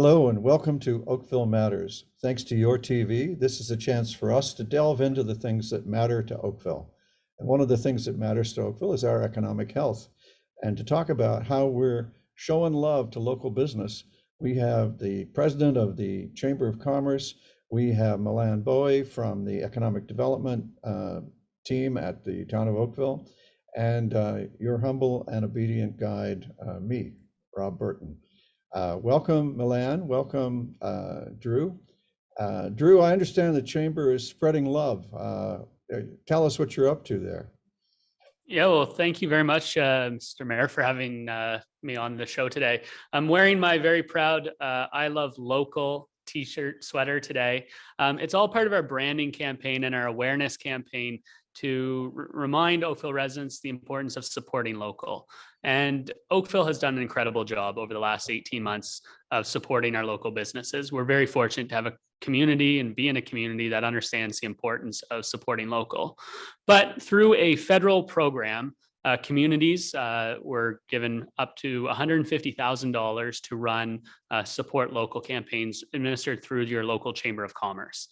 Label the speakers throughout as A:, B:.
A: Hello and welcome to Oakville Matters. Thanks to your TV, this is a chance for us to delve into the things that matter to Oakville. And one of the things that matters to Oakville is our economic health. And to talk about how we're showing love to local business, we have the president of the Chamber of Commerce. We have Milan Bowie from the Economic Development team at the town of Oakville, and your humble and obedient guide, me, Rob Burton. Welcome, Milan. Welcome, Drew. Drew, I understand the Chamber is spreading love. Tell us what you're up to there.
B: Yeah, well, thank you very much, Mr. Mayor, for having me on the show today. I'm wearing my very proud I Love Local t-shirt sweater today. It's all part of our branding campaign and our awareness campaign to remind Oakville residents the importance of supporting local. And Oakville has done an incredible job over the last 18 months of supporting our local businesses. We're very fortunate to have a community and be in a community that understands the importance of supporting local. But through a federal program, communities were given up to $150,000 to run support local campaigns administered through your local Chamber of Commerce.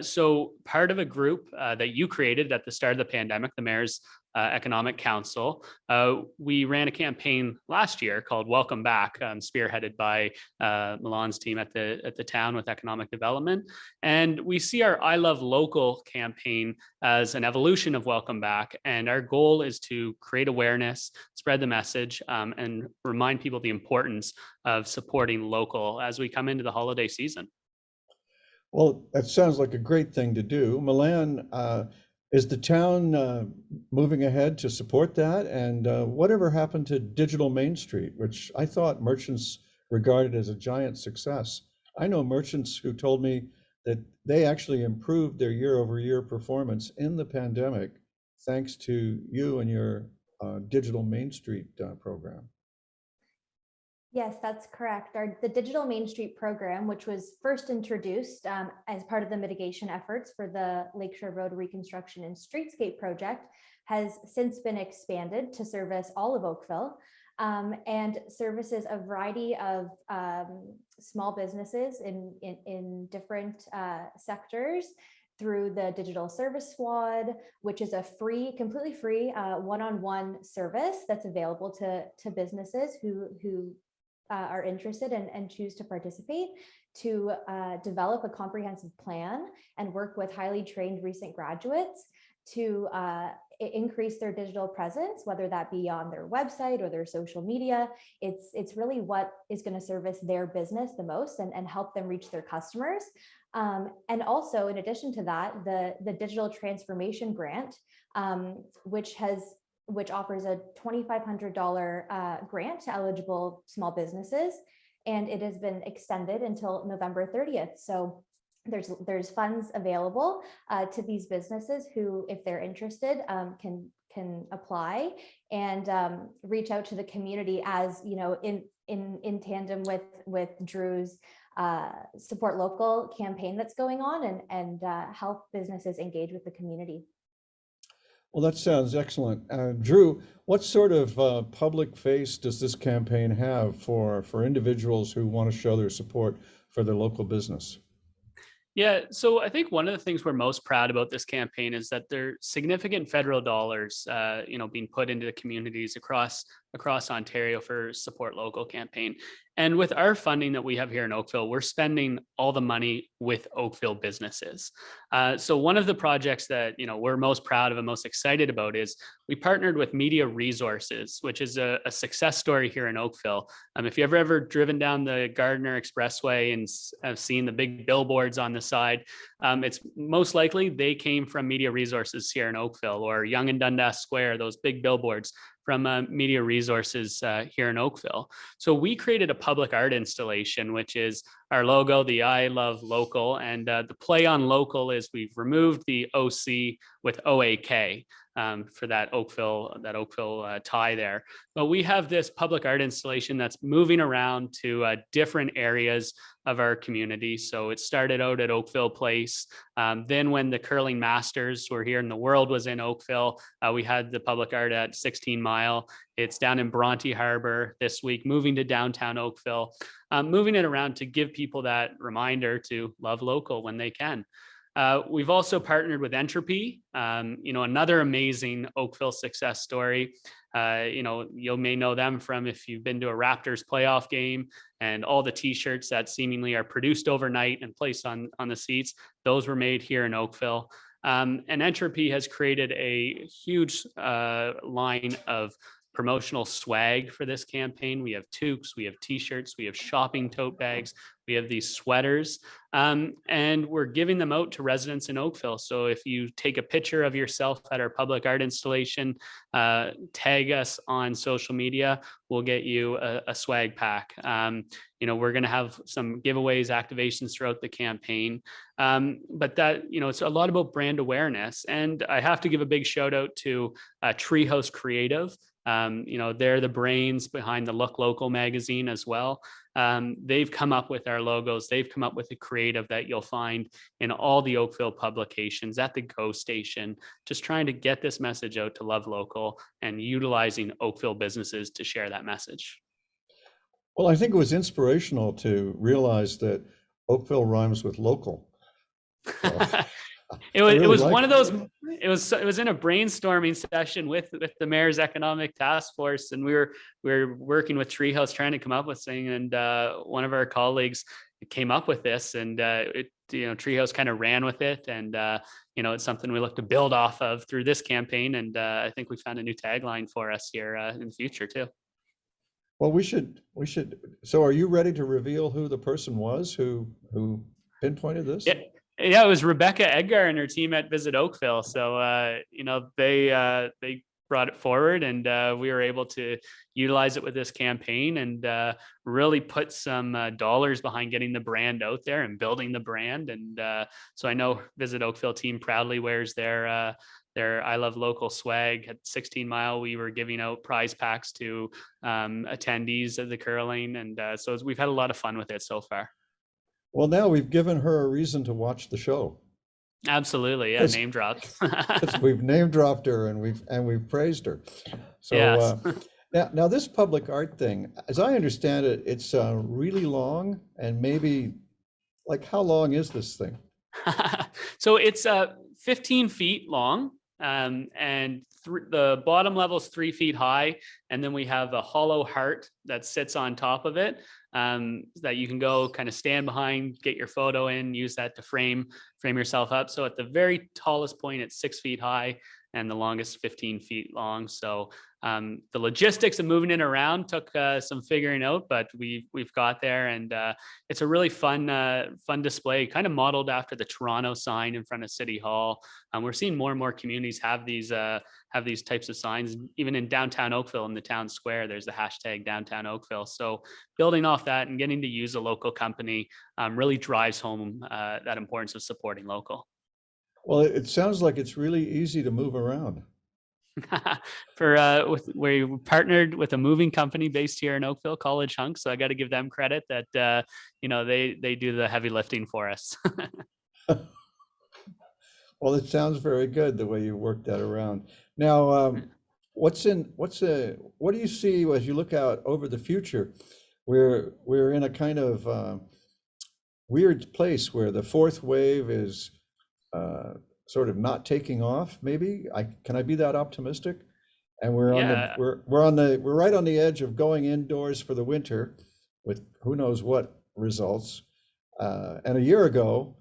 B: So part of a group that you created at the start of the pandemic, the Mayor's Economic Council, we ran a campaign last year called Welcome Back, spearheaded by Milan's team at the town with economic development. And we see our I Love Local campaign as an evolution of Welcome Back. And our goal is to create awareness, spread the message, and remind people the importance of supporting local as we come into the holiday season.
A: Well, that sounds like a great thing to do. Milan, is the town moving ahead to support that? And whatever happened to Digital Main Street, which I thought merchants regarded as a giant success? I know merchants who told me that they actually improved their year-over-year performance in the pandemic thanks to you and your Digital Main Street program.
C: Yes, that's correct. The Digital Main Street program, which was first introduced as part of the mitigation efforts for the Lakeshore Road Reconstruction and Streetscape project, has since been expanded to service all of Oakville and services a variety of small businesses in different sectors through the Digital Service Squad, which is a completely free one-on-one service that's available to businesses who are interested and choose to participate, to develop a comprehensive plan and work with highly trained recent graduates to increase their digital presence, whether that be on their website or their social media. It's really what is going to service their business the most and help them reach their customers. And also, in addition to that, the Digital Transformation Grant, which offers a $2,500 grant to eligible small businesses, and it has been extended until November 30th. So there's funds available to these businesses who, if they're interested, can apply and reach out to the community, as you know, in tandem with Drew's Support Local campaign that's going on, and help businesses engage with the community.
A: Well, that sounds excellent. Drew, what sort of public face does this campaign have for individuals who want to show their support for their local business?
B: Yeah, so I think one of the things we're most proud about this campaign is that there are significant federal dollars, being put into the communities across Ontario for Support Local campaign. And with our funding that we have here in Oakville, we're spending all the money with Oakville businesses. So one of the projects that we're most proud of and most excited about is we partnered with Media Resources, which is a success story here in Oakville. If you ever driven down the Gardner Expressway and have seen the big billboards on the side, it's most likely they came from Media Resources here in Oakville, or Yonge and Dundas Square, those big billboards from Media Resources here in Oakville. So we created a public art installation, which is our logo, the I Love Local. And the play on local is we've removed the OC with OAK. for that Oakville tie there. But we have this public art installation that's moving around to different areas of our community. So it started out at Oakville Place. Then when the curling masters were here and the world was in Oakville, we had the public art at 16 Mile. It's down in Bronte Harbor this week, moving to downtown Oakville, moving it around to give people that reminder to love local when they can. We've also partnered with Entropy, another amazing Oakville success story. You may know them from if you've been to a Raptors playoff game and all the t-shirts that seemingly are produced overnight and placed on the seats. Those were made here in Oakville. And Entropy has created a huge line of promotional swag for this campaign. We have toques, we have t-shirts, we have shopping tote bags, we have these sweaters, and we're giving them out to residents in Oakville. So if you take a picture of yourself at our public art installation, tag us on social media, we'll get you a swag pack. We're going to have some giveaways, activations throughout the campaign. But that, it's a lot about brand awareness. And I have to give a big shout out to Treehouse Creative. They're the brains behind the Look Local magazine as well. They've come up with our logos. They've come up with the creative that you'll find in all the Oakville publications, at the Go Station, just trying to get this message out to love local and utilizing Oakville businesses to share that message.
A: Well, I think it was inspirational to realize that Oakville rhymes with local. So,
B: it was one of those. It was in a brainstorming session with the mayor's economic task force, and we were working with Treehouse trying to come up with something. And one of our colleagues came up with this, and Treehouse kind of ran with it, and it's something we look to build off of through this campaign. And I think we found a new tagline for us here in the future too.
A: Well, we should. So, are you ready to reveal who the person was who pinpointed this?
B: Yeah, it was Rebecca Edgar and her team at Visit Oakville. So, they brought it forward, and we were able to utilize it with this campaign and really put some dollars behind getting the brand out there and building the brand. And so I know Visit Oakville team proudly wears their I Love Local swag. At 16 Mile, we were giving out prize packs to attendees of the curling. And so we've had a lot of fun with it so far.
A: Well, now we've given her a reason to watch the show.
B: Absolutely, yeah, name dropped.
A: We've name dropped her and we've praised her. So
B: yes.
A: now this public art thing, as I understand it, it's really long, and maybe like how long is this thing?
B: So it's 15 feet long, and the bottom level is 3 feet high, and then we have a hollow heart that sits on top of it. That you can go kind of stand behind, get your photo in, use that to frame yourself up. So at the very tallest point, it's 6 feet high, and the longest 15 feet long. So the logistics of moving it around took some figuring out, but we've got there, and it's a really fun display, kind of modeled after the Toronto sign in front of City Hall. We're seeing more and more communities have these types of signs. Even in downtown Oakville, in the town square, there's the hashtag downtown Oakville. So building off that and getting to use a local company really drives home that importance of supporting local.
A: Well, it sounds like it's really easy to move around.
B: We partnered with a moving company based here in Oakville, College Hunk. So I got to give them credit that they do the heavy lifting for us.
A: Well, it sounds very good the way you worked that around. Now, what do you see as you look out over the future? We're in a kind of weird place where the fourth wave is sort of not taking off. Maybe can I be that optimistic? And we're right on the edge of going indoors for the winter with who knows what results. And a year ago,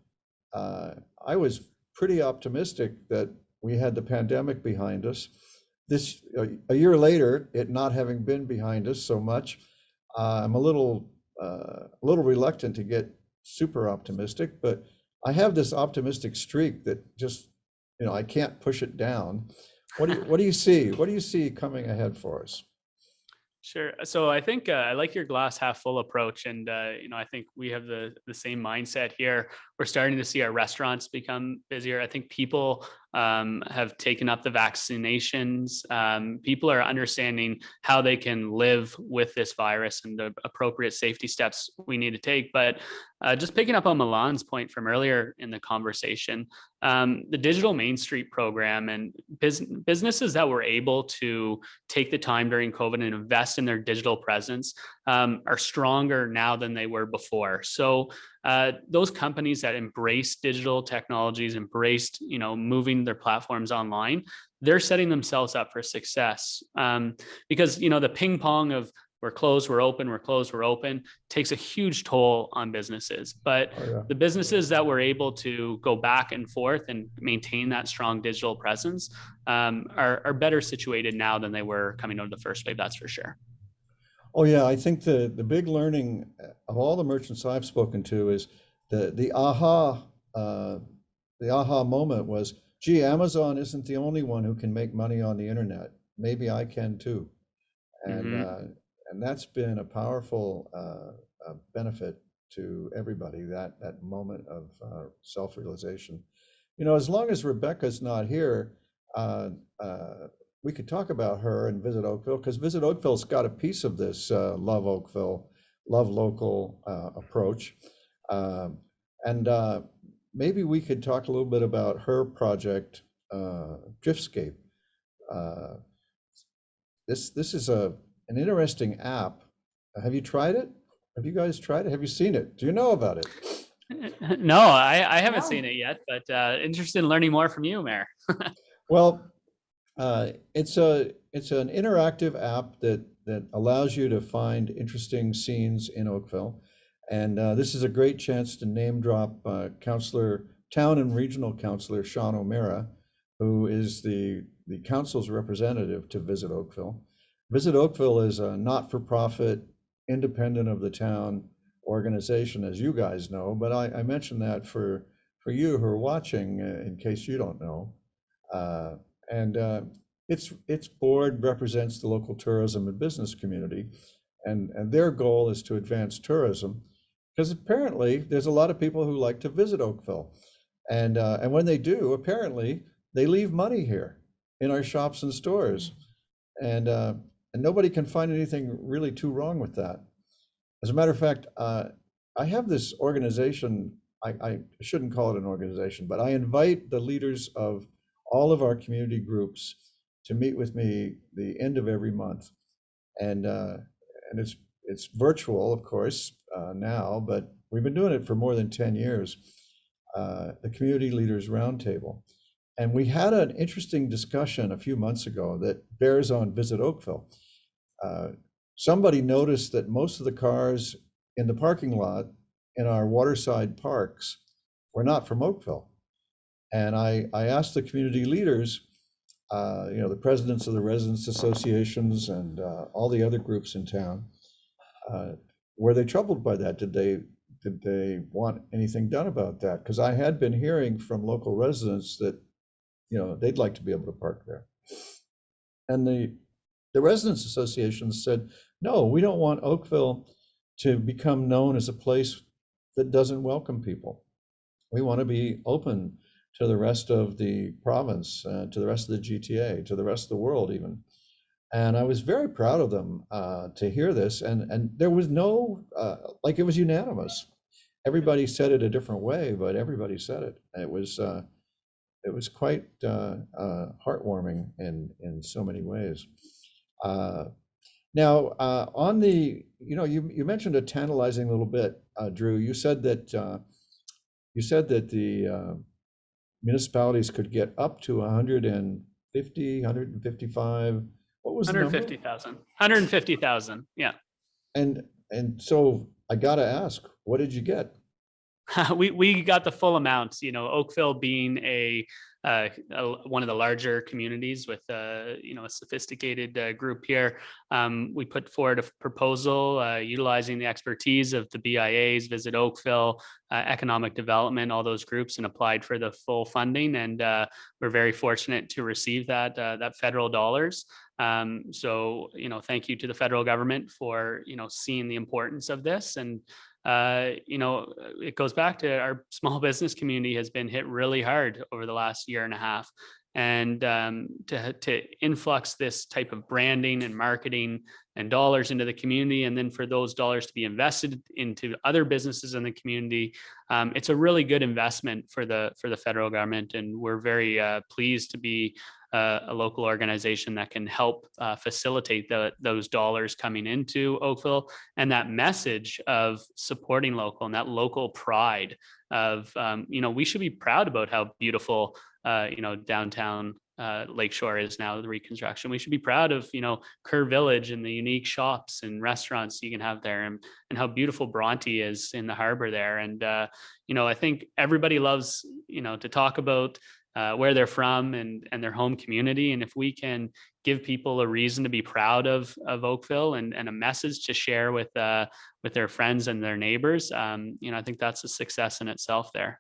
A: I was pretty optimistic that we had the pandemic behind us. A year later, it not having been behind us so much, I'm a little reluctant to get super optimistic, but I have this optimistic streak that just, I can't push it down. What do you see? What do you see coming ahead for us?
B: Sure. So I think I like your glass half full approach, and I think we have the same mindset here. We're starting to see our restaurants become busier. I think people have taken up the vaccinations. People are understanding how they can live with this virus and the appropriate safety steps we need to take. But just picking up on Milan's point from earlier in the conversation, the Digital Main Street program and businesses that were able to take the time during COVID and invest in their digital presence are stronger now than they were before. So those companies that embraced digital technologies, embraced, moving their platforms online, they're setting themselves up for success. Because, the ping pong of we're closed, we're open, we're closed, we're open takes a huge toll on businesses. But the businesses that were able to go back and forth and maintain that strong digital presence are better situated now than they were coming out of the first wave, that's for sure.
A: Oh yeah, I think the big learning of all the merchants I've spoken to is the aha moment was, gee, Amazon isn't the only one who can make money on the internet. Maybe I can too. And that's been a powerful benefit to everybody, that moment of self-realization. As long as Rebecca's not here, we could talk about her and Visit Oakville, because Visit Oakville's got a piece of this Love Oakville, Love Local approach. And maybe we could talk a little bit about her project, Driftscape. This is an interesting app. Have you tried it? Have you guys tried it? Have you seen it? Do you know about it?
B: No, I haven't seen it yet, but interested in learning more from you, Mayor.
A: Well, it's an interactive app that allows you to find interesting scenes in Oakville. And this is a great chance to name drop Town and Regional Councillor Sean O'Meara, who is the council's representative to Visit Oakville. Visit Oakville is a not-for-profit, independent of the town organization, as you guys know, but I mentioned that for you who are watching, in case you don't know. Its board represents the local tourism and business community, and their goal is to advance tourism, because apparently there's a lot of people who like to visit Oakville, and when they do, apparently they leave money here in our shops and stores, and nobody can find anything really too wrong with that. As a matter of fact, I have this organization. I shouldn't call it an organization, but I invite the leaders of all of our community groups to meet with me the end of every month, and it's virtual, of course, now, but we've been doing it for more than 10 years. The Community Leaders Roundtable, and we had an interesting discussion a few months ago that bears on Visit Oakville. Somebody noticed that most of the cars in the parking lot in our waterside parks were not from Oakville. And I asked the community leaders, the presidents of the residents associations and all the other groups in town, were they troubled by that? Did they want anything done about that? Because I had been hearing from local residents that, they'd like to be able to park there. And the residents associations said, no, we don't want Oakville to become known as a place that doesn't welcome people. We want to be open to the rest of the province, to the rest of the GTA, to the rest of the world even. And I was very proud of them to hear this. And there was no, it was unanimous. Everybody said it a different way, but everybody said it. And it was quite heartwarming in so many ways. Now, on the, you mentioned a tantalizing little bit, Drew. You said that the municipalities could get up to 150, 155. What was the number?
B: 150,000. 150,000. Yeah.
A: And so I got to ask, what did you get?
B: We got the full amount. Oakville being one of the larger communities with a sophisticated group here. We put forward a proposal utilizing the expertise of the BIAs, Visit Oakville, Economic Development, all those groups, and applied for the full funding. And we're very fortunate to receive that federal dollars. So, thank you to the federal government for, seeing the importance of this. And it goes back to our small business community has been hit really hard over the last year and a half. And to influx this type of branding and marketing and dollars into the community, and then for those dollars to be invested into other businesses in the community, it's a really good investment for the federal government. And we're very pleased to be a local organization that can help facilitate those dollars coming into Oakville, and that message of supporting local and that local pride of, we should be proud about how beautiful downtown Lakeshore is now, the reconstruction. We should be proud of, Kerr Village and the unique shops and restaurants you can have there, and how beautiful Bronte is in the harbor there. And, I think everybody loves, to talk about where they're from and their home community. And if we can give people a reason to be proud of Oakville, and a message to share with their friends and their neighbors, I think that's a success in itself there.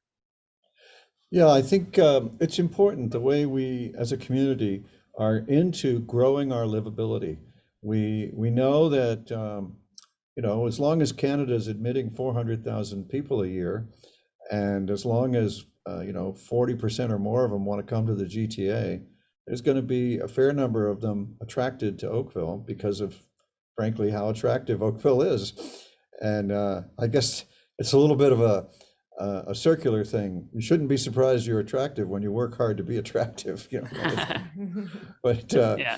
A: Yeah, I think it's important the way we as a community are into growing our livability. We know that as long as Canada is admitting 400,000 people a year, and as long as 40% or more of them want to come to the GTA, there's going to be a fair number of them attracted to Oakville because of, frankly, how attractive Oakville is. And I guess it's a little bit of a circular thing. You shouldn't be surprised you're attractive when you work hard to be attractive. But
B: Yeah.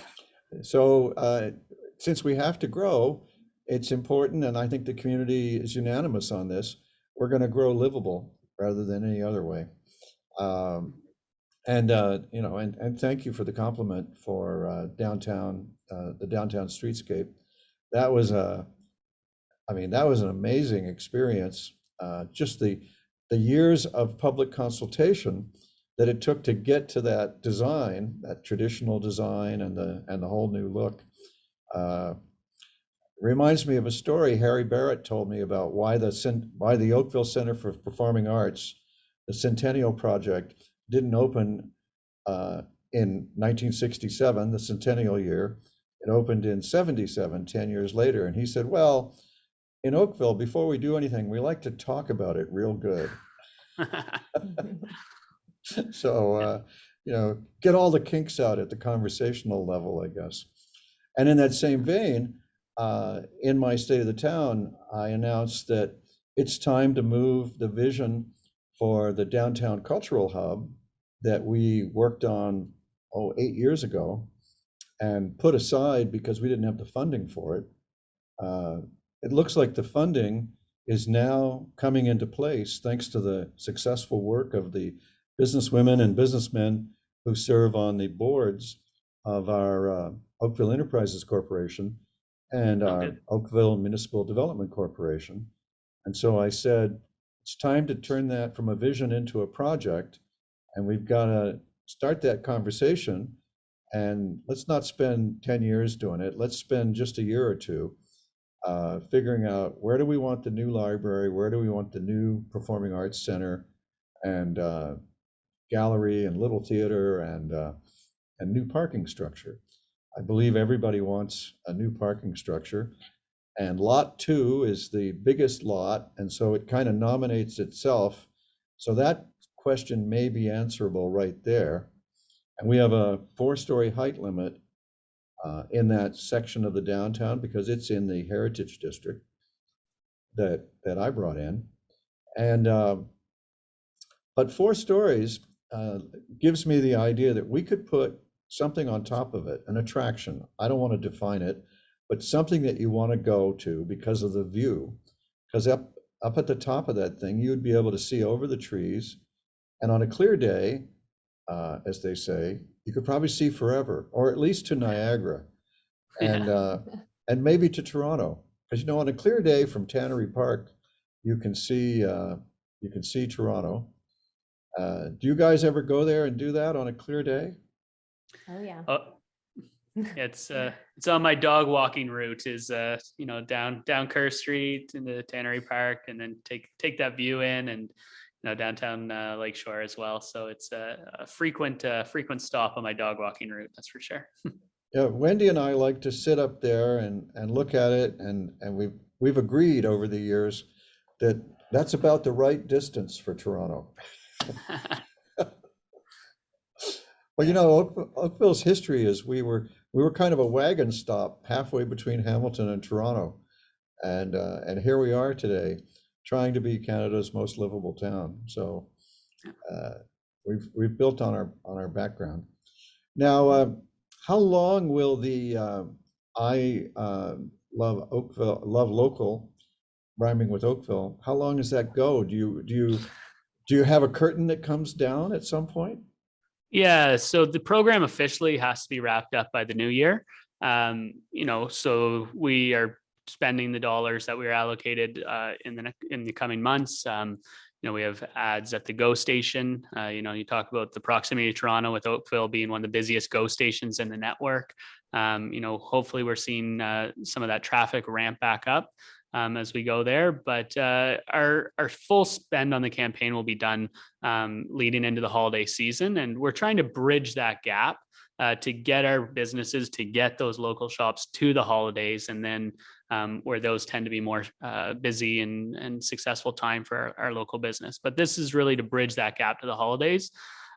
A: So since we have to grow, it's important, and I think the community is unanimous on this. We're going to grow livable rather than any other way. And thank you for the compliment for downtown, the downtown streetscape. That was an amazing experience. Just the years of public consultation that it took to get to that design, that traditional design, and the whole new look. Reminds me of a story Harry Barrett told me about why the Oakville Center for Performing Arts, the Centennial Project, didn't open in 1967, the centennial year. It opened in 77, 10 years later. And he said, well, in Oakville, before we do anything, we like to talk about it real good. So, get all the kinks out at the conversational level, I guess. And in that same vein, in my State of the Town, I announced that it's time to move the vision for the downtown cultural hub that we worked on 8 years ago and put aside because we didn't have the funding for it. It looks like the funding is now coming into place thanks to the successful work of the businesswomen and businessmen who serve on the boards of our Oakville Enterprises Corporation and our Oakville Municipal Development Corporation. And so I said, it's time to turn that from a vision into a project, and we've got to start that conversation. And let's not spend 10 years doing it. Let's spend just a year or two figuring out, where do we want the new library? Where do we want the new performing arts center and gallery and little theater and new parking structure? I believe everybody wants a new parking structure, and lot 2 is the biggest lot, and so it kind of nominates itself. So that question may be answerable right there. And we have a 4-story height limit in that section of the downtown because it's in the Heritage District that I brought in. And but 4 stories gives me the idea that we could put something on top of it, an attraction. I don't want to define it, but something that you want to go to because of the view. Because up at the top of that thing, you'd be able to see over the trees. And on a clear day, as they say, you could probably see forever, or at least to Niagara, and maybe to Toronto. Because on a clear day from Tannery Park, you can see Toronto. Do you guys ever go there and do that on a clear day?
C: Oh yeah.
B: It's on my dog walking route is down Kerr Street into Tannery Park, and then take that view in, and downtown Lakeshore as well. So it's a frequent stop on my dog walking route, that's for sure.
A: Yeah, Wendy and I like to sit up there and look at it, and we've agreed over the years that's about the right distance for Toronto. Well, you
B: Yeah.
A: know, Oakville's history is we were kind of a wagon stop halfway between Hamilton and Toronto, and here we are today, trying to be Canada's most livable town. So uh, we've built on our background. Now, how long will the I Love Oakville, Love Local, rhyming with Oakville? How long does that go? Do you have a curtain that comes down at some point?
B: Yeah, so the program officially has to be wrapped up by the new year. So we are spending the dollars that we are allocated in the coming months. We have ads at the GO station. You talk about the proximity to Toronto with Oakville being one of the busiest GO stations in the network. Hopefully we're seeing some of that traffic ramp back up as we go there. But our full spend on the campaign will be done leading into the holiday season. And we're trying to bridge that gap to get our businesses, to get those local shops to the holidays, and then where those tend to be more busy and successful time for our local business. But this is really to bridge that gap to the holidays.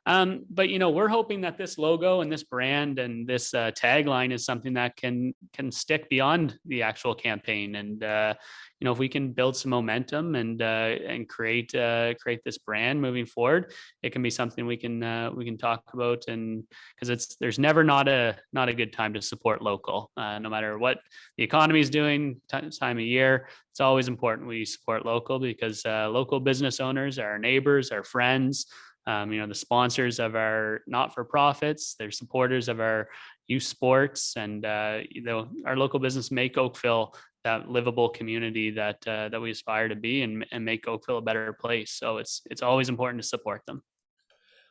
B: But we're hoping that this logo and this brand and this tagline is something that can stick beyond the actual campaign. And if we can build some momentum and create this brand moving forward, it can be something we can talk about. And because there's never not a good time to support local, no matter what the economy is doing, time of year. It's always important we support local, because local business owners are our neighbors, our friends. The sponsors of our not-for-profits, they're supporters of our youth sports, and our local business make Oakville that livable community that we aspire to be, and make Oakville a better place. So it's always important to support them.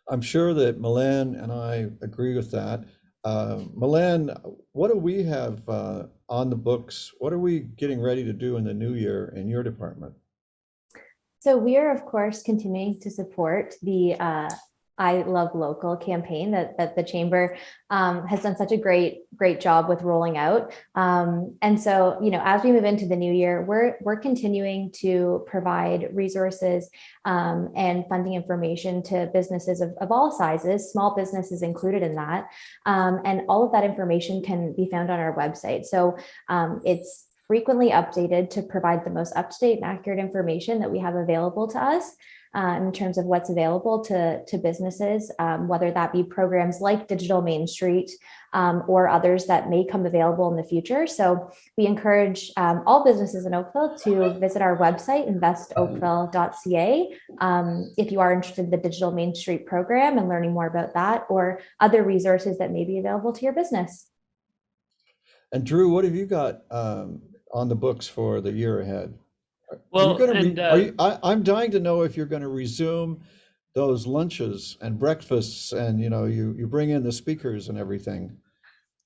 A: I'm sure that Milan and I agree with that. Milan, what do we have on the books? What are we getting ready to do in the new year in your department?
C: So we are, of course, continuing to support the I Love Local campaign that the Chamber has done such a great job with rolling out. And so, as we move into the new year, we're continuing to provide resources and funding information to businesses of all sizes, small businesses included in that. And all of that information can be found on our website. So it's frequently updated to provide the most up-to-date and accurate information that we have available to us in terms of what's available to businesses, whether that be programs like Digital Main Street or others that may come available in the future. So we encourage all businesses in Oakville to visit our website, investoakville.ca, if you are interested in the Digital Main Street program and learning more about that, or other resources that may be available to your business.
A: And Drew, what have you got on the books for the year ahead?
B: Well,
A: I'm dying to know if you're going to resume those lunches and breakfasts, and you bring in the speakers and everything.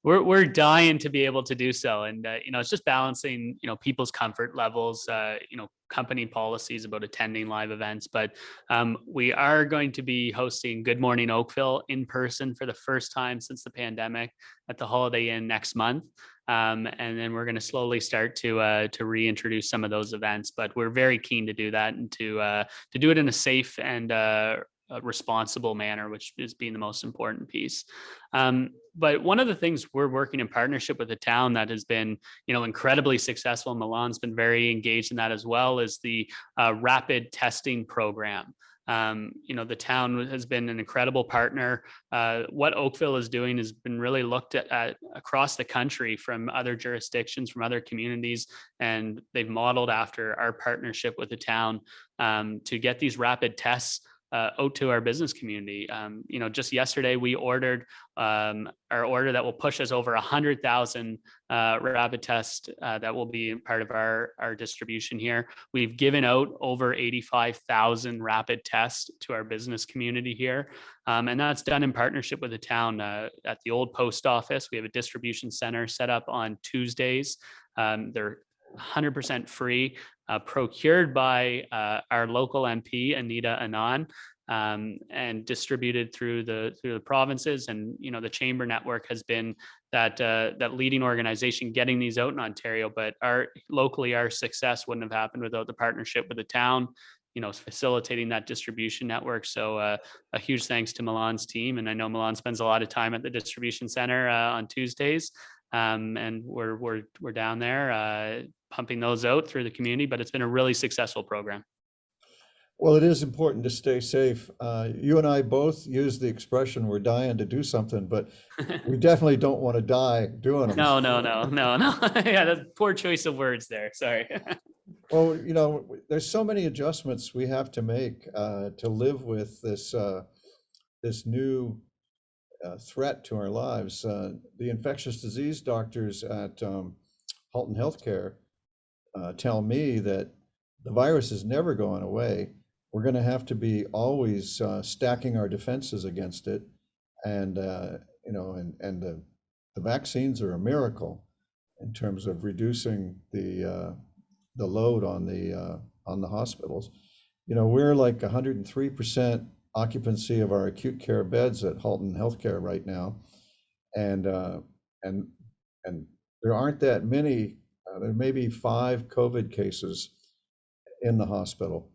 B: We're dying to be able to do so, and it's just balancing people's comfort levels, company policies about attending live events. But we are going to be hosting Good Morning Oakville in person for the first time since the pandemic at the Holiday Inn next month. And then we're going to slowly start to reintroduce some of those events. But we're very keen to do that, and to do it in a safe and a responsible manner, which is being the most important piece. But one of the things we're working in partnership with the town that has been, incredibly successful, and Milan's been very engaged in that as well, is the rapid testing program. The town has been an incredible partner. What Oakville is doing has been really looked at across the country from other jurisdictions, from other communities, and they've modeled after our partnership with the town to get these rapid tests out to our business community. Just yesterday we ordered our order that will push us over 100,000 rapid tests that will be part of our distribution here. We've given out over 85,000 rapid tests to our business community here. And that's done in partnership with the town. At the old post office, we have a distribution center set up on Tuesdays. They're 100% free, procured by our local MP, Anita Anand. and distributed through the provinces. And the chamber network has been that leading organization getting these out in Ontario. But locally, our success wouldn't have happened without the partnership with the town, facilitating that distribution network. So a huge thanks to Milan's team. And I know Milan spends a lot of time at the distribution center on Tuesdays. And we're down there pumping those out through the community, but it's been a really successful program.
A: Well, it is important to stay safe. You and I both use the expression we're dying to do something, but we definitely don't want to die doing them.
B: No. Yeah, that's poor choice of words there. Sorry.
A: Well, there's so many adjustments we have to make to live with this new threat to our lives. The infectious disease doctors at Halton Healthcare tell me that the virus is never going away. We're going to have to be always stacking our defenses against it, and the vaccines are a miracle in terms of reducing the load on the hospitals. We're like 103% occupancy of our acute care beds at Halton Healthcare right now, and there aren't that many. There may be 5 COVID cases in the hospital,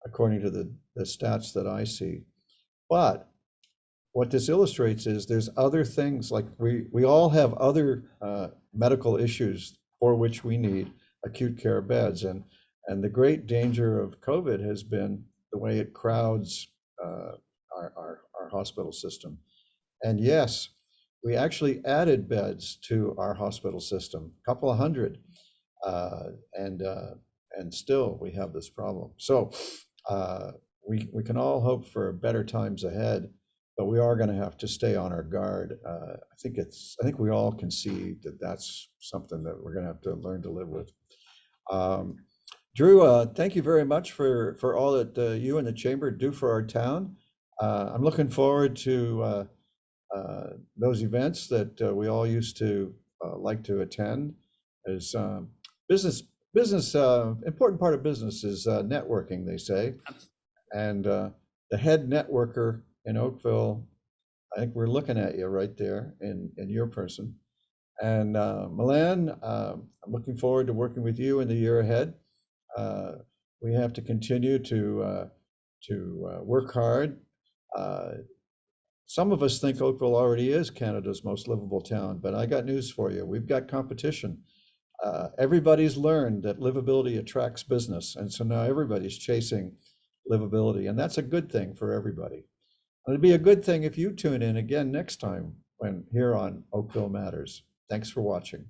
A: according to the stats that I see. But what this illustrates is there's other things, like we all have other medical issues for which we need acute care beds. And the great danger of COVID has been the way it crowds our hospital system. And yes, we actually added beds to our hospital system, a couple of hundred, and still we have this problem. So we can all hope for better times ahead, but we are going to have to stay on our guard. I think we all can see that that's something that we're going to have to learn to live with. Drew, thank you very much for all that you and the chamber do for our town. I'm looking forward to those events that we all used to like to attend. As business, important part of business is networking, they say. And the head networker in Oakville, I think we're looking at you right there in your person. And Milan, I'm looking forward to working with you in the year ahead. We have to continue to work hard. Some of us think Oakville already is Canada's most livable town, but I got news for you. We've got competition. Everybody's learned that livability attracts business, and so now everybody's chasing livability, and that's a good thing for everybody. And it'd be a good thing if you tune in again next time when here on Oakville Matters. Thanks for watching.